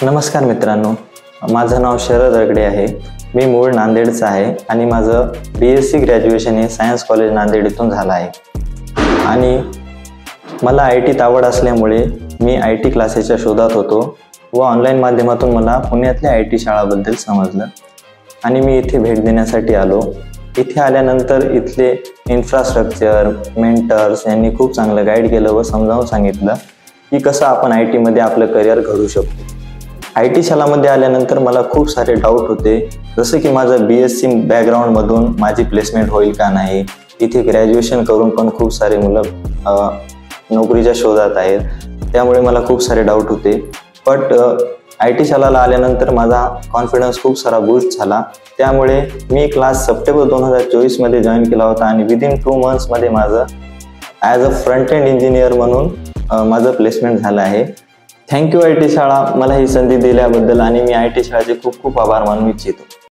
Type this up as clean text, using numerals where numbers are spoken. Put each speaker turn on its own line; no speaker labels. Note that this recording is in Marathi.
नमस्कार मित्रांनो, माझं नाव शरद रगडे आहे। मी मूळ नांदेडचा आहे आणि माझं BSc ग्रॅज्युएशन हे सायन्स कॉलेज नांदेड इथून झालं आहे। आणि मला IT आवड असल्यामुळे मी IT क्लासेसच्या शोधात होतो व ऑनलाईन माध्यमातून मला पुण्यातल्या IT शाळाबद्दल समजलं आणि मी इथे भेट देण्यासाठी आलो। इथे आल्यानंतर इथले इन्फ्रास्ट्रक्चर, मेंटर्स यांनी खूप चांगलं गाईड केलं व समजावून सांगितलं की कसं आपण IT मध्ये आपलं करिअर घडवू शकतो। IT शाळामध्ये आल्यानंतर मला खूप सारे डाऊट होते, जसं की माझं BSc बॅकग्राऊंडमधून माझी प्लेसमेंट होईल का नाही। इथे ग्रॅज्युएशन करून पण खूप सारे मुलं नोकरीच्या शोधात आहेत, त्यामुळे मला खूप सारे डाऊट होते। बट IT शाळेला आल्यानंतर माझा कॉन्फिडन्स खूप सारा बूस्ट झाला। त्यामुळे मी क्लास सप्टेंबर 2024 मध्ये जॉईन केला होता आणि विदिन 2 मंथ्समध्ये माझं as a front end engineer म्हणून माझं प्लेसमेंट झालं आहे। थँक्यू IT शाळा, मला ही संधी दिल्याबद्दल, आणि मी IT शाळेचे खूप खूप आभार मानू इच्छितो।